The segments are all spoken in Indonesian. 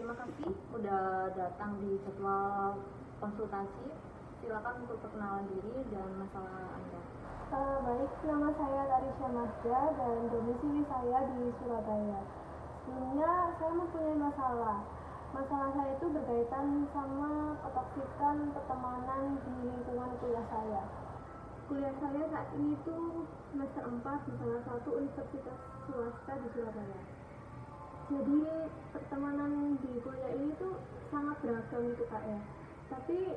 terima kasih udah datang di jadwal konsultasi. Silakan untuk perkenalan diri dan masalah Anda. Baik, nama saya Tarisha Mahja dan domisili saya di Surabaya. Sebelumnya saya mempunyai masalah. Masalah saya itu berkaitan sama ketoksikan pertemanan di lingkungan kuliah saya. Kuliah saya saat ini tuh semester 4 di salah satu universitas swasta di Surabaya. Jadi pertemanan di kuliah ini tuh sangat beragam gitu Kak ya. Tapi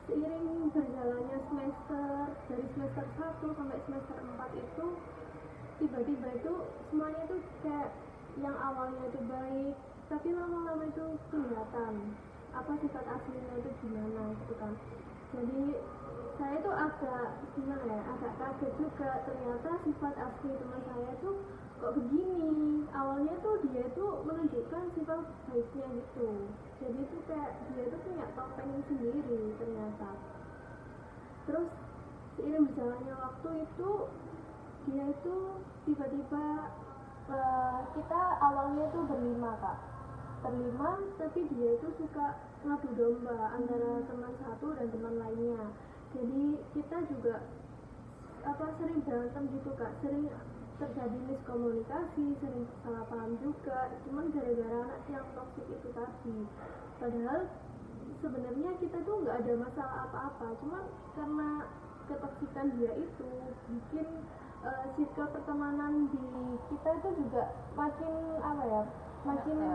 seiring berjalannya semester, dari semester 1 sampai semester 4 itu tiba-tiba itu semuanya itu kayak yang awalnya itu baik, tapi lama-lama itu kelihatan apa sifat aslinya itu gimana gitu kan. Jadi saya itu agak kaget juga, ternyata sifat asli teman saya itu kok begini. Awalnya tuh dia itu menunjukkan sifat baiknya gitu, jadi itu kayak dia itu punya topeng sendiri ternyata. Terus seiring berjalannya waktu itu dia itu tiba-tiba kita awalnya itu berlima tapi dia itu suka ngadu domba antara teman satu dan teman lainnya. Jadi kita juga sering berantem gitu Kak, sering terjadi miskomunikasi, sering salah paham juga, cuman gara-gara anak yang toksik itu tadi. Padahal sebenarnya kita tuh nggak ada masalah apa-apa, cuman karena ketoksikan dia itu bikin circle pertemanan di kita itu juga makin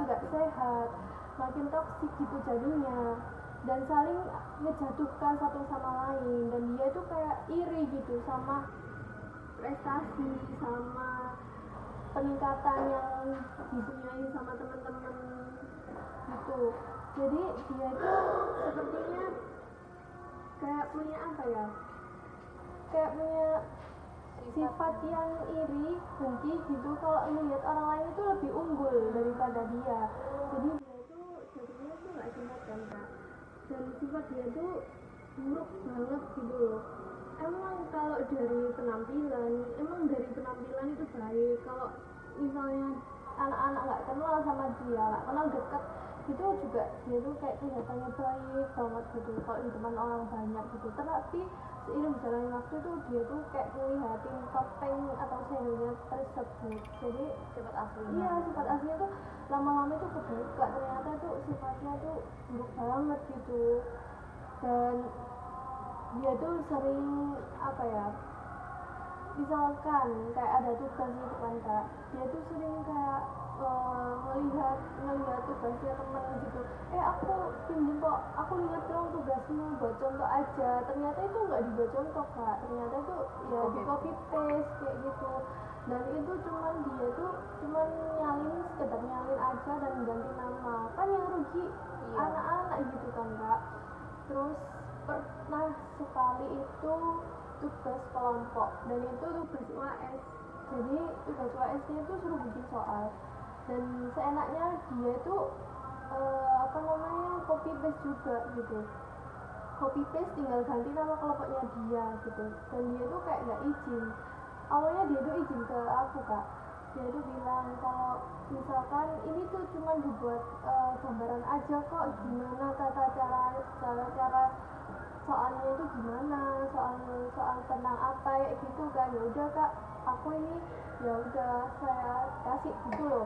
nggak sehat, makin toksik gitu jadinya, dan saling ngejatuhkan satu sama lain. Dan dia itu kayak iri gitu sama prestasi, sama peningkatan yang dipunyai sama teman-teman gitu. Jadi dia itu sepertinya kayak punya sifat yang iri, dengki gitu, kalau melihat orang lain itu lebih unggul daripada dia. Jadi dia itu jadinya tuh nggak sehat kan Kak, dan sifat dia tuh buruk banget gitu loh. Emang dari penampilan itu baik, kalau misalnya anak-anak nggak kenal sama dia, nggak kenal deket gitu juga, dia tuh kayak kelihatannya baik banget gitu kalau di depan orang banyak gitu. Tapi seiring berjalannya waktu tuh dia tuh kayak ngelihatin topeng atau shadow-nya tersebut. Jadi sifat aslinya tuh lama-lama tuh kebuka, ternyata tuh sifatnya tuh buruk banget gitu. Dan dia tuh sering misalkan kayak ada tugas gitu kan Kak, dia tuh sering kayak ngelihat tugasnya temen gitu, aku pinjem kok, aku lihat dong tugasmu, buat contoh aja. Ternyata itu nggak dibuat contoh Kak, ternyata itu ya di copy paste kayak gitu. Dan itu dia tuh cuman sekedar nyalin aja dan ganti nama, kan yang rugi anak-anak gitu kan Kak. Terus pernah sekali itu tugas kelompok, dan itu tugas UAS. Jadi tugas UAS-nya itu suruh bikin soal, dan seenaknya dia itu copy paste juga gitu, copy paste tinggal ganti nama kelompoknya dia gitu. Dan dia tuh kayak nggak izin. Awalnya dia tuh izin ke aku Kak, dia tuh bilang kalau misalkan ini tuh cuma dibuat gambaran aja kok, gimana tata cara soalnya itu gimana, soal tentang apa ya gitu kan. Ya udah Kak, aku ini ya udah saya kasih gitu loh.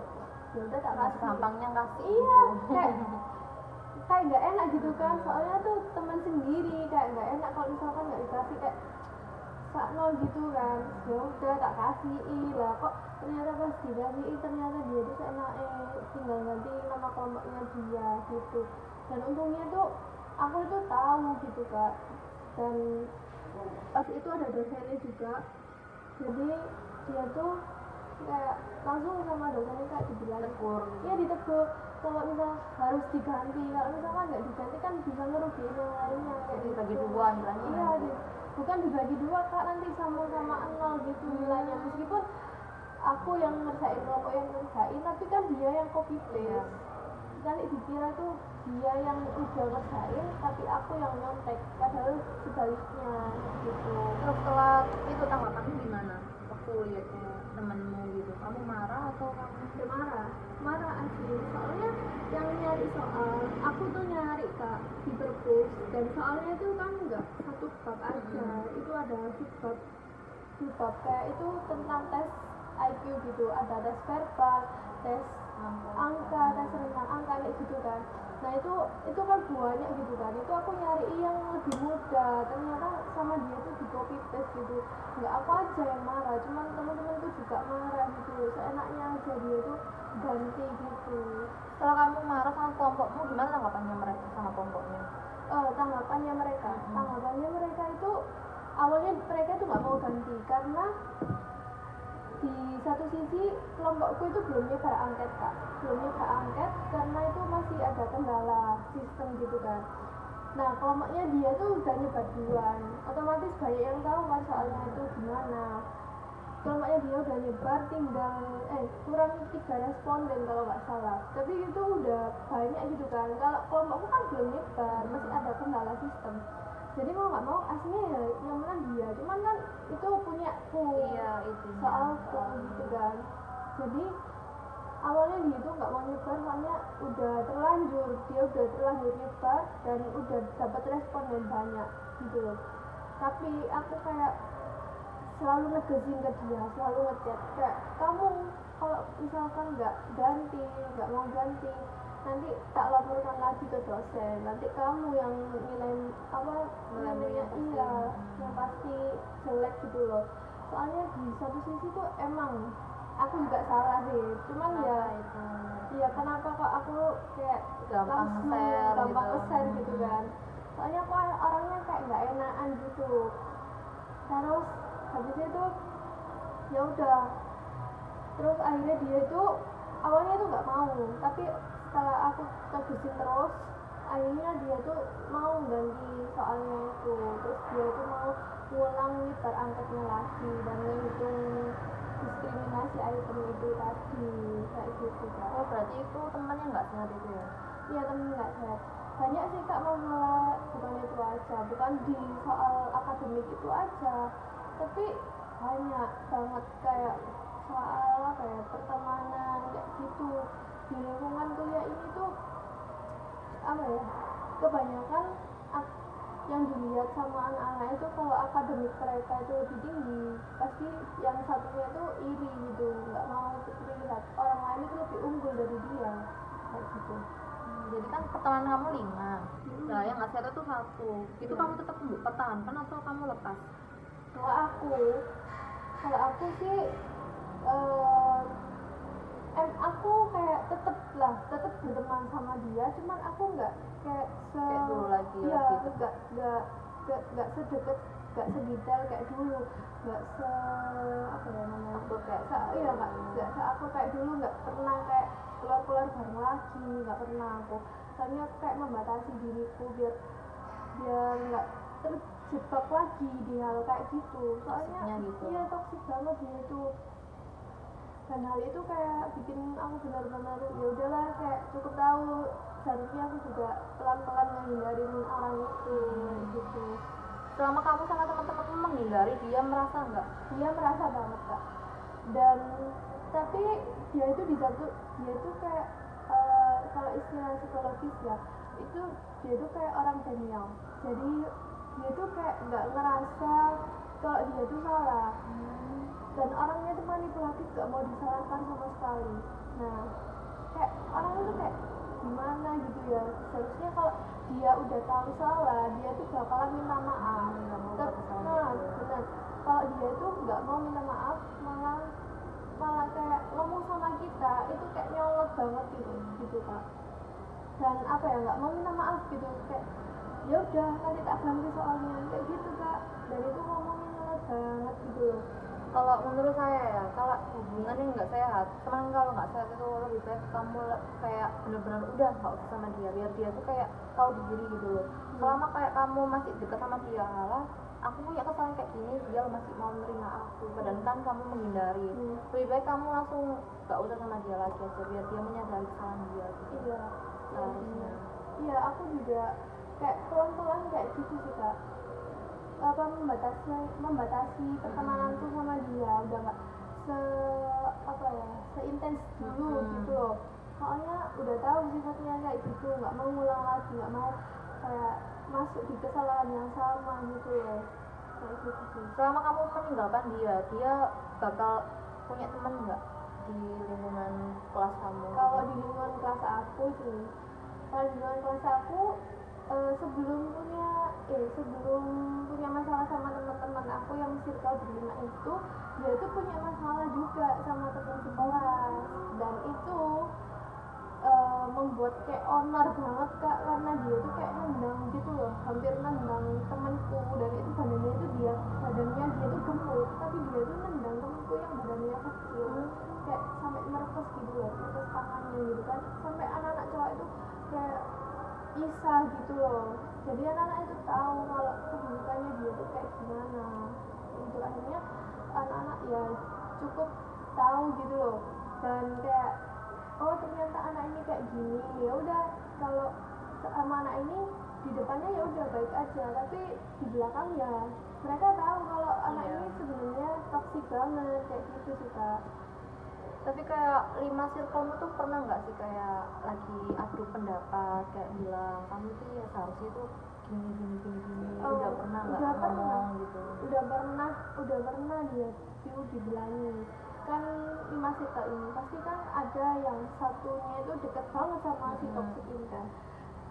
Ya udah tak kasih, gampangnya kasih. Iya, kayak nggak enak gitu kan, soalnya tuh teman sendiri, kayak nggak enak kalau misalkan nggak dikasih, kayak sakno gitu kan. Ya udah tak kasih lah, kok ternyata pas dikasih ternyata dia tuh seenaknya tinggal ganti nama kelompoknya dia gitu. Dan untungnya tuh aku itu tahu gitu Kak, dan pas itu ada dosennya juga. Jadi dia tuh kayak langsung sama dosennya kayak dibilang ditegur kalau misal harus diganti, kalau misalkan nggak diganti kan bisa ngerugiin yang lainnya kayak dibagi gitu. dua nilainya. Bukan dibagi dua Kak, nanti sama-sama nol gitu nilainya. Meskipun aku yang ngerjain, kelompok yang ngerjain, tapi kan dia yang copy paste. Nanti dikira tuh dia yang udah ngerjain tapi aku yang nyontek, padahal sebaliknya gitu. Terus setelah itu tanggapannya gimana waktu lihatnya temenmu gitu? Kamu marah atau kamu? Marah asli, soalnya yang nyari soal aku tuh nyari kak di perpus, dan soalnya itu kan enggak satu bab aja, itu ada subbab kayak itu tentang tes IQ gitu, ada tes verbal, tes angka, tes rentang angka kayak gitu kan. Nah itu kan banyak gitu kan, itu aku nyari yang lebih mudah, ternyata sama dia tuh di copy paste gitu, nggak aku aja yang marah, cuman teman-temanku juga marah gitu, seenaknya aja dia tuh ganti gitu. Setelah kamu marah sama kelompokmu, gimana tanggapannya mereka sama kelompoknya? Tanggapannya mereka itu awalnya mereka itu nggak mau ganti karena di satu sisi kelompokku itu belum nyebar angket kak, karena itu masih ada kendala sistem gitu kan. Nah kelompoknya dia tuh udah nyebar duluan, otomatis banyak yang tahu kan soalnya itu gimana. Kelompoknya dia udah nyebar, tinggal kurang 3 responden kalau nggak salah, tapi itu udah banyak gitu kan. Kalau kelompokku kan belum nyebar, masih ada kendala sistem, jadi mau nggak mau aslinya ya yang menang dia, cuman kan itu punya itu soalku gitu kan. Jadi awalnya dia itu nggak mau nyebar soalnya udah terlanjur nyebar dan udah dapat responden banyak gitu loh. Tapi aku kayak selalu negesin ke dia, selalu ngechat kayak, kamu kalau misalkan nggak mau ganti, nanti tak laporkan lagi ke dosen, nanti kamu yang nilainya yang pasti jelek gitu loh. Soalnya di satu sisi tuh emang aku juga salah sih, cuman kenapa kok aku kayak gampang share gitu kan. Soalnya aku orangnya kayak nggak enakan gitu. Terus habis itu ya udah, terus akhirnya dia itu awalnya tuh nggak mau, tapi setelah aku tegesin terus, akhirnya dia tuh mau ganti soalnya itu. Terus dia tuh mau ulang nyebar angketnya lagi dan menghitung diskriminasi item itu tadi kayak gitu kan. Oh berarti itu temannya nggak sehat itu ya? Iya, temen nggak sehat. Banyak sih kak masalah, bukan itu aja, bukan di soal akademik itu aja, tapi banyak banget kayak soal pertemanan kayak gitu. Di lingkungan kuliah ini tuh kebanyakan yang dilihat sama anak-anak itu kalau akademik mereka itu lebih tinggi, pasti yang satunya itu iri gitu, nggak mau terlihat orang lain itu lebih unggul dari dia kayak gitu. Jadi kan pertemanan kamu 5, nah yang nggak sehat itu 1, itu kamu tetap pertahankan atau kamu lepas? Kalau aku sih aku kayak tetep berteman sama dia, cuman aku nggak kayak dulu lagi gitu, nggak sedeket, nggak sedetail kayak dulu, nggak aku kayak dulu, nggak pernah kayak keluar bareng lagi, nggak pernah aku. Soalnya aku kayak membatasi diriku biar nggak terjebak lagi di hal kayak gitu. Soalnya gitu. Iya, toksik banget dia itu. Dan hal itu kayak bikin aku benar-benar ya udahlah, kayak cukup tahu seharusnya aku juga pelan-pelan menghindarin orang itu gitu. Selama kamu sama teman-teman menghindari, dia merasa nggak? Dia merasa banget kak. Dan tapi dia itu kayak kalau istilah psikologis ya, itu dia itu kayak orang denial. Jadi dia itu kayak nggak ngerasa kalau dia itu salah. Dan orangnya itu manipulatif, gak mau disalahkan sama sekali. Nah kayak orang itu kayak gimana gitu ya, seharusnya kalau dia udah tahu salah, dia tuh bakalan minta maaf. Benar, kalau dia itu nggak mau minta maaf, malah kayak ngomong sama kita itu kayak nyolot banget gitu kak. Dan nggak mau minta maaf gitu, kayak ya udah nanti tak ganti soalnya kayak gitu kak. Dan itu ngomongnya nyolot banget gitu loh. Kalau menurut saya ya, kalau hubungannya nggak sehat, cuman kalau nggak sehat itu lebih baik kamu kayak benar-benar udah nggak usah sama dia, biar dia tuh kayak tahu diri gitu loh. Selama kayak kamu masih dekat sama dia, aku punya kesalahan kayak gini, dia masih mau menerima aku, padahal kan kamu menghindari. Lebih baik kamu langsung nggak usah sama dia lagi aja, biar dia menyadari kesalahan dia gitu. Seharusnya iya, aku juga kayak pelan-pelan kayak gitu sih kak, membatasi pertemananku sama dia, udah nggak seintens dulu gitu loh. soalnya udah tahu sifatnya kayak gitu, nggak mau ngulang lagi, nggak mau kayak masuk di kesalahan yang sama gitu loh, kayak gitu sih. Selama kamu meninggalkan dia bakal punya teman nggak di lingkungan kelas kamu? Kalau di lingkungan kelas aku sih, kalau di lingkungan kelas aku sebelum punya masalah sama teman-teman aku yang circle berlima itu, dia itu punya masalah juga sama teman sekelas, dan itu membuat kayak honor banget kak, karena dia tuh kayak nendang gitu loh, hampir nendang temanku, dan itu badannya dia tuh gemuk, tapi dia tuh nendang temanku yang badannya kecil, kayak sampai merekes gitu loh, merekes tangannya gitu kan, sampai anak-anak cowok itu kayak bisa gitu loh, jadi anak-anak itu tahu kalau keburukannya dia tuh kayak gimana. Itu akhirnya anak-anak ya cukup tahu gitu loh, dan kayak oh ternyata anak ini kayak gini, ya udah kalau sama anak ini di depannya ya udah baik aja, tapi di belakang ya mereka tahu kalau anak ini sebenarnya toksik banget, kayak gitu sih kak. Tapi kayak 5 circlemu tuh pernah nggak sih kayak lagi adu pendapat kayak bilang kamu tuh ya seharusnya tuh gini udah pernah nggak ngomong gitu? Udah pernah dia tuh dibilangin kan 5 circle ini pasti kan ada yang satunya itu deket banget sama si toksik ini kan.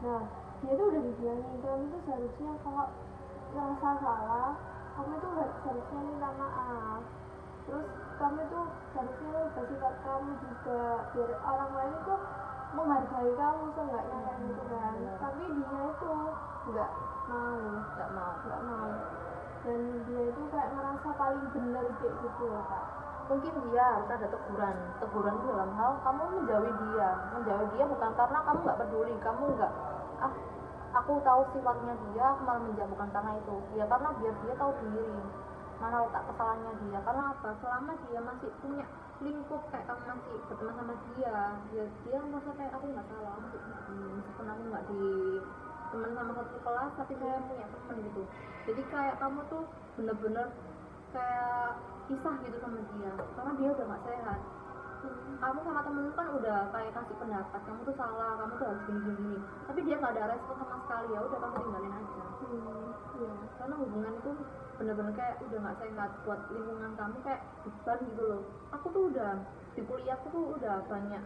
Nah dia tuh udah dibilangin kamu tuh seharusnya kalau ngerasa salah kamu tuh seharusnya minta maaf, terus kamu tuh seharusnya bersifat kamu juga biar orang lain tuh menghargai kamu seenggaknya kayak gitu kan. Tapi dia itu nggak mau, dan dia itu kayak merasa paling benar kayak gitu loh kak. Mungkin dia harus ada teguran itu dalam hal kamu menjauhi dia bukan karena kamu nggak peduli, kamu nggak aku tahu sifatnya dia, aku malah menjauh, bukan karena itu ya, karena biar dia tahu diri mana letak kesalahannya dia. Karena apa, selama dia masih punya lingkup kayak kamu masih berteman sama dia merasa kayak aku nggak salah, meskipun aku nggak di teman sama satu kelas tapi saya punya teman gitu. Jadi kayak kamu tuh bener-bener kayak pisah gitu sama dia karena dia udah nggak sehat. Kamu sama temen kan udah kayak kasih pendapat kamu tuh salah, kamu tuh harus gini, tapi dia nggak ada respon sama sekali, ya udah kamu tinggalin aja. Karena hubungan itu bener-bener kayak udah nggak sehat buat lingkungan kamu, kayak beban gitu loh. Aku tuh udah di kuliah aku tuh udah banyak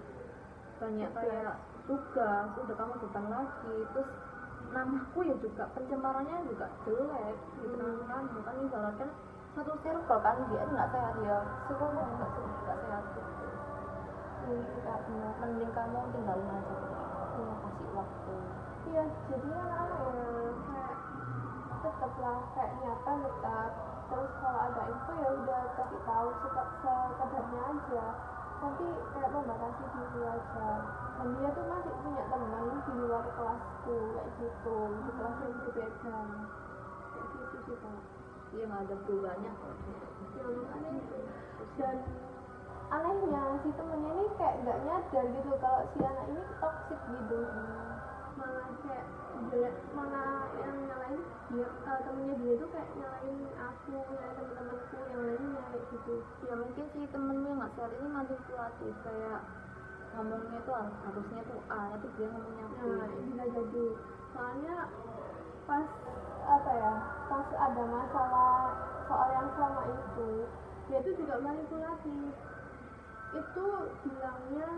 kayak tugas, udah kamu beban lagi, terus namaku ya juga pencemarannya juga jelek gitu. Kamu kan ibaratkan satu circle kan dia nggak sehat ya, circle nggak sehat gitu. Mending kamu tinggalin aja, kasih waktu. Iya, jadi anak-anak ya kayak tetaplah kayak niatan tetap, terus kalau ada info ya udah kasih tahu sekadarnya aja, tapi kayak membatasi diri aja. Dan dia tuh masih punya teman di luar kelasku kayak gitu, di kelas yang berbeda kayak gitu sih kak. Iya, nggak ada perubahannya kok. Ya makanya itu. Dan anehnya si temennya ini kayak nggak nyadar gitu kalau si anak ini toksik gitu, malah kayak malah yang nyalain dia, temennya dia tuh kayak nyalain aku, nyalain temen-temenku yang lainnya kayak gitu. Ya mungkin si temennya nggak sehat ini manipulatif, kayak ngomongnya tuh harusnya tuh A tapi dia ngomongnya B. Nah bisa jadi, soalnya pas ada masalah soal yang sama itu dia tuh juga manipulatif. Itu bilangnya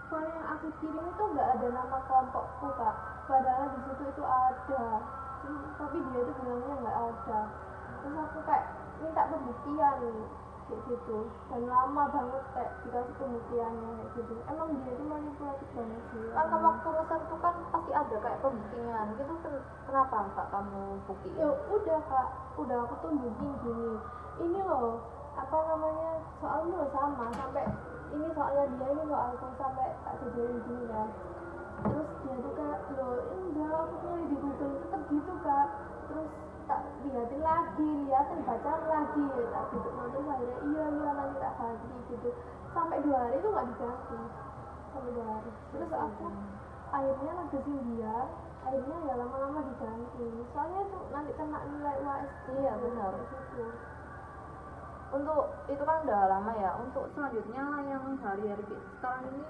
file yang aku kirim itu nggak ada nama kelompokku kak, padahal di situ itu ada, tapi dia itu bilangnya nggak ada. Terus aku kayak minta pembuktian kayak gitu, dan lama banget kayak dikasih pembuktiannya kayak gitu. Emang dia itu manipulatif banget sih. Kan waktu ngeser itu kan pasti ada kayak pembuktian gitu, kenapa kak kamu buktiin? Ya udah kak, udah aku tunjukin gini, ini loh soalmu loh sama, sampai ini soalnya dia, ini soalku, sampai tak jajarin gini ya. Terus dia tuh kayak loh enggak, aku tuh di Google tetep gitu kak. Terus tak liatin bacaan lagi, tak gitu. Terus akhirnya iya nanti tak ganti gitu, sampai 2 hari itu nggak diganti, sampai 2 hari. Terus aku akhirnya negesin dia, akhirnya ya lama-lama diganti, soalnya itu nanti kena nilai UAS. Iya benar gitu. untuk itu kan udah lama ya. Untuk selanjutnya yang hari-hari sekarang ini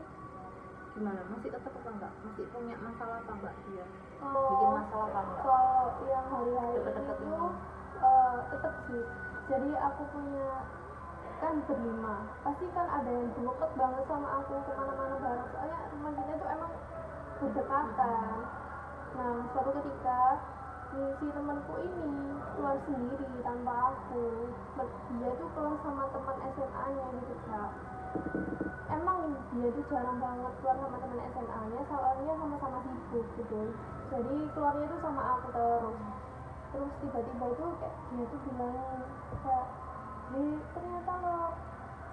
gimana, masih tetap apa enggak, masih punya masalah apa enggak dia, bikin masalah apa enggak? Kalau yang hari-hari Deket-deket itu ini. tetap sih. Jadi aku punya kan berlima, pasti kan ada yang deket banget sama aku kemana-mana bareng, soalnya rumah kita itu emang berdekatan. Nah suatu ketika si temanku ini keluar sendiri tanpa aku. Dia tuh keluar sama teman SMA-nya gitu Kak. Emang dia tuh jarang banget keluar sama teman SMA-nya, soalnya sama-sama sibuk gitu. Jadi keluarnya tuh sama aku terus tiba-tiba itu kayak dia tuh bilang kayak, hei ternyata lo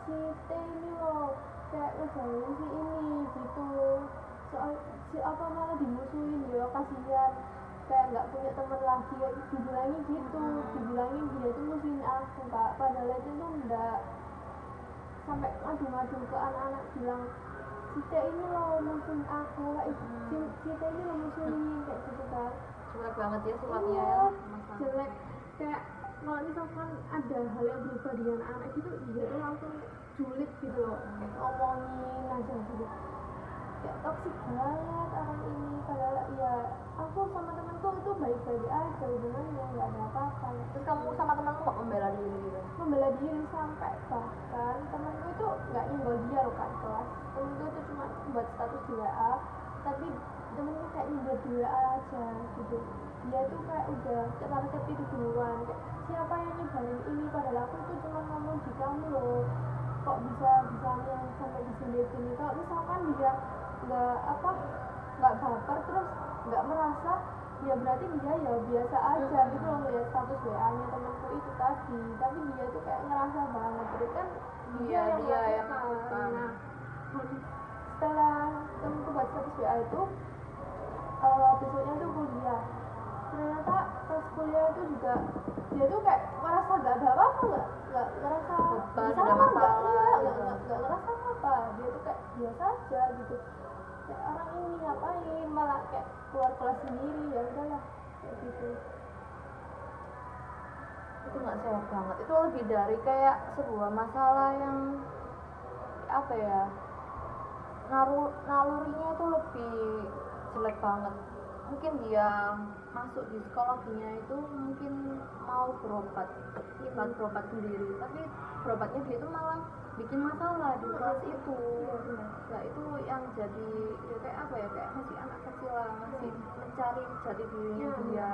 si T ini lo kayak ngejauhin si ini gitu, soal si apa malah dimusuhin, ya kasihan kayak nggak punya teman lagi, ya dibilangin gitu, dibilangin dia tuh musuhin aku Kak, padahal itu tuh enggak, sampai ngadu-ngadu ke anak-anak bilang si T ini lo musuhin aku, si T ini lo musuhin kayak gitu kan. Jelek banget ya sifatnya Iya, ya, jelek. Kayak kalau misalkan ada hal yang berubah di anak-anak gitu, dia tuh langsung julid gitu loh, ngomongin aja gitu. Kayak toksik banget orang ini. Padahal ya aku sama temanku itu baik-baik aja hubungannya, nggak ada apa-apa. Terus kamu sama temanmu nggak membela diri gitu? Membela diri sampai bahkan temanku itu nggak nyenggol dia loh kan kelas. Temanku itu cuma buat status di WA, tapi temenku kayak nyindir di WA aja gitu. Dia tuh kayak udah ketar-ketir itu duluan, kayak siapa yang nyebarin ini, padahal aku tuh cuma ngomong di kamu loh, kok bisanya sampai disindir gini. Kalau misalkan dia nggak baper terus nggak merasa, ya berarti dia ya biasa aja gitu loh ngeliat status WA nya temanku itu tadi, tapi dia tuh kayak ngerasa banget, berarti kan dia yang melakukan. Nah setelah temanku buat status WA itu, besoknya tuh kuliah, ternyata pas kuliah itu juga dia tuh kayak merasa gak ada apa-apa, nggak ngerasa masalah, nggak ngerasa apa, dia tuh kayak biasa aja gitu, kayak orang ini ngapain malah kayak keluar kelas sendiri, ya udahlah kayak gitu. Itu nggak sehat banget, itu lebih dari kayak sebuah masalah yang apa ya, nalurinya itu lebih jelek banget. Mungkin dia masuk di psikologinya itu mungkin mau berobat, ibarat berobat sendiri, tapi berobatnya dia itu malah bikin masalah di kelas itu. Nah itu yang jadi ya kayak apa ya, kayak masih anak kecil lah, masih mencari jati dirinya dia.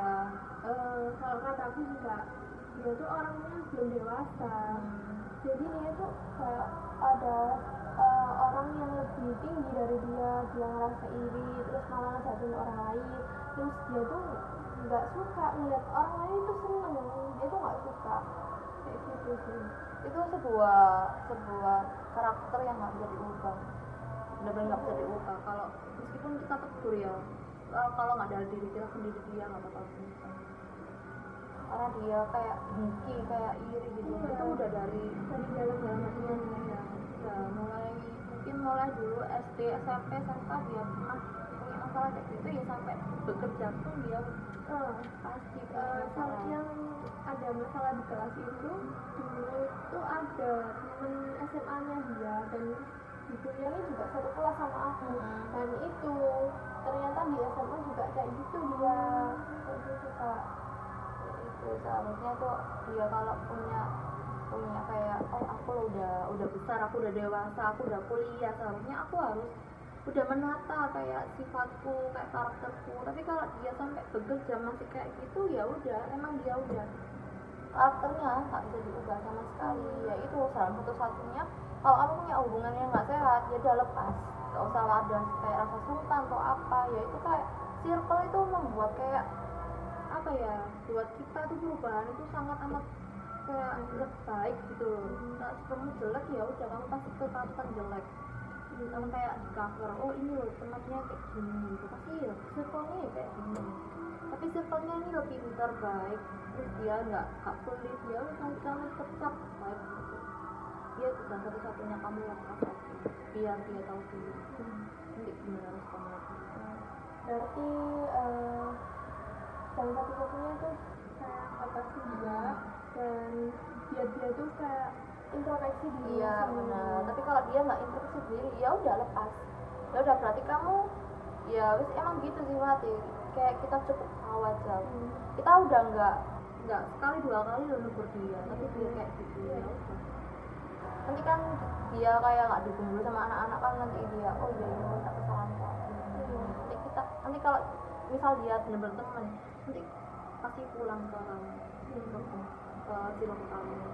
Kalau kata aku juga dia tuh orangnya belum dewasa. Jadi dia tuh kayak ada orang yang lebih tinggi dari dia ngerasa iri, terus malah ngejatin orang lain, terus dia tuh nggak suka ngeliat orang lain tuh seneng, dia tuh nggak suka kayak gitu sih. Itu sebuah karakter yang nggak bisa diubah, benar-benar nggak bisa diubah. Kalau meskipun kita tegur ya, kalau nggak dari diri kita sendiri, dia nggak bakal bisa. Karena dia kayak dengki, kayak iri gitu, itu udah dari dalam hatinya ya. Udah mulai dulu SD, SMP, SMK dia pernah punya masalah kayak gitu ya, sampai bekerja pun dia pasti Saat yang ada masalah di kelas itu, dulu itu ada temen SMA-nya dia, dan di kuliahnya juga satu kelas sama aku. Dan itu ternyata di SMA juga kayak gitu dia, kayak gitu Kak. Itu seharusnya tuh dia kalau punya kayak, oh aku udah besar, aku udah dewasa, aku udah kuliah, seharusnya aku harus udah menata kayak sifatku, kayak karakterku. Tapi kalau dia sampai bekerja masih kayak gitu, ya udah, emang dia udah karakternya nggak bisa diubah sama sekali. Ya itu salah satu-satunya, kalau kamu punya hubungan yang nggak sehat, ya udah lepas, nggak usah ada kayak rasa sungkan atau apa. Ya itu kayak circle itu membuat kayak apa ya, buat kita tuh perubahan itu sangat amat kayak baik gitu loh. Nah, kamu jelek ya udah, kamu pasti tetap jelek. Kamu kayak di cover, oh ini loh temannya kayak gini gitu, pasti ya circle-nya ya kayak gini. Tapi circle-nya ini lebih terbaik, terus dia nggak pelit, dia kamu tetap baik gitu. Dia juga satu-satunya kamu lepas aja, biar dia tahu diri nanti gimana respon lagi. Berarti salah satu-satunya tuh saya atasi dia, dan biar dia tuh kayak introspeksi diri iya sendiri. benar. Tapi kalau dia nggak introspeksi diri, ya udah lepas, ya udah berarti kamu ya wis emang gitu sih mati, kayak kita cukup tahu aja. Kita udah nggak sekali dua kali loh negur dia, tapi dia kayak gitu ya udah. Nanti kan dia kayak nggak dukung dulu sama anak-anak kan, nanti dia oh iya ini tak kesalahan kok. Nanti kita nanti kalau misal dia bener-bener temen, nanti pasti pulang ke kamu, ke circle kamu.